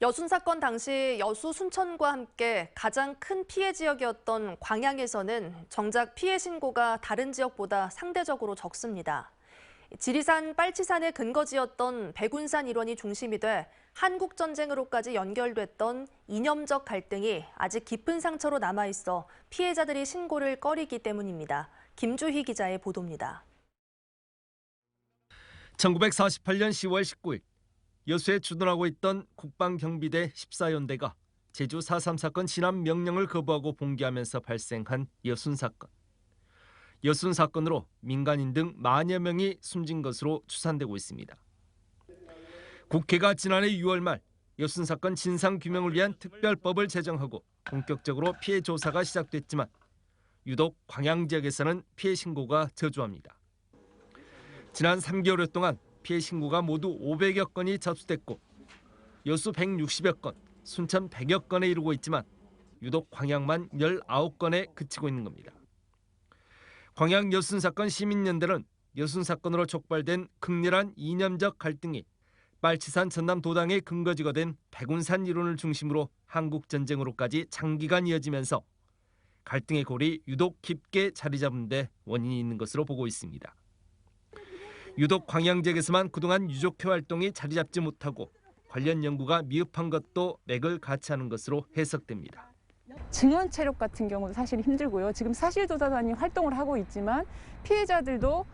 여순 사건 당시 여수 순천과 함께 가장 큰 피해 지역이었던 광양에서는 정작 피해 신고가 다른 지역보다 상대적으로 적습니다. 지리산 빨치산의 근거지였던 백운산 일원이 중심이 돼 한국전쟁으로까지 연결됐던 이념적 갈등이 아직 깊은 상처로 남아있어 피해자들이 신고를 꺼리기 때문입니다. 김주희 기자의 보도입니다. 1948년 10월 19일 여수에 주둔하고 있던 국방경비대 14연대가 제주 4.3 사건 진압 명령을 거부하고 봉기하면서 발생한 여순 사건. 여순 사건으로 민간인 등 만여 명이 숨진 것으로 추산되고 있습니다. 국회가 지난해 6월 말 여순 사건 진상규명을 위한 특별법을 제정하고 본격적으로 피해 조사가 시작됐지만 유독 광양 지역에서는 피해 신고가 저조합니다. 지난 3개월 동안 피해 신고가 모두 500여 건이 접수됐고 여수 160여 건, 순천 100여 건에 이르고 있지만 유독 광양만 19건에 그치고 있는 겁니다. 광양 여순 사건 시민연대는 여순 사건으로 촉발된 극렬한 이념적 갈등이 빨치산 전남 도당의 근거지가 된 백운산 이론을 중심으로 한국전쟁으로까지 장기간 이어지면서 갈등의 골이 유독 깊게 자리 잡은 데 원인이 있는 것으로 보고 있습니다. 유독 광양 지역에서만 그동안 유족회 활동이 자리 잡지 못하고 관련 연구가 미흡한 것도 맥을 같이 하는 것으로 해석됩니다. 증언 체력 같은 경우도 사실 힘들고요. 지금 사실조사단이 활동을 하고 있지만 피해자들도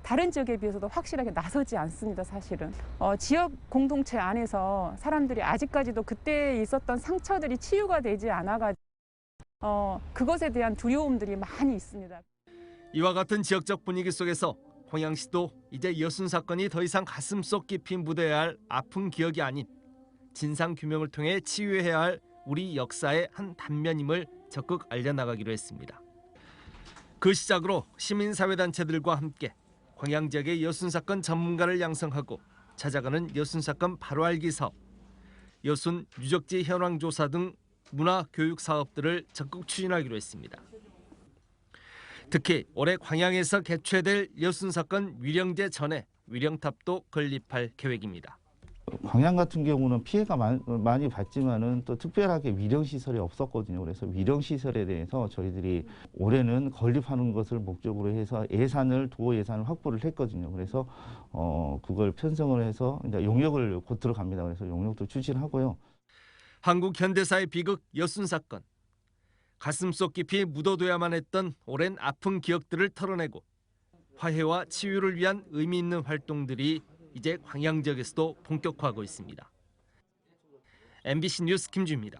다른 지역에 비해서도 확실하게 나서지 않습니다. 사실은 지역 공동체 안에서 사람들이 아직까지도 그때 있었던 상처들이 치유가 되지 않아가지고 그것에 대한 두려움들이 많이 있습니다. 이와 같은 지역적 분위기 속에서 광양시도 이제 여순 사건이 더 이상 가슴속 깊이 묻어야 할 아픈 기억이 아닌 진상규명을 통해 치유해야 할 우리 역사의 한 단면임을 적극 알려나가기로 했습니다. 그 시작으로 시민사회단체들과 함께 광양 지역의 여순 사건 전문가를 양성하고 찾아가는 여순 사건 바로 알기 사업, 여순 유적지 현황 조사 등 문화 교육 사업들을 적극 추진하기로 했습니다. 특히 올해 광양에서 개최될 여순 사건 위령제 전에 위령탑도 건립할 계획입니다. 광양 같은 경우는 피해가 많이 봤지만은 또 특별하게 위령시설이 없었거든요. 그래서 위령시설에 대해서 저희들이 올해는 건립하는 것을 목적으로 해서 도어 예산을 확보를 했거든요. 그래서 그걸 편성을 해서 이제 용역을 곧 들어갑니다. 그래서 용역도 추진하고요. 한국 현대사의 비극 여순 사건. 가슴속 깊이 묻어둬야만 했던 오랜 아픈 기억들을 털어내고 화해와 치유를 위한 의미 있는 활동들이 이제 광양 지역에서도 본격화하고 있습니다. MBC 뉴스 김주희입니다.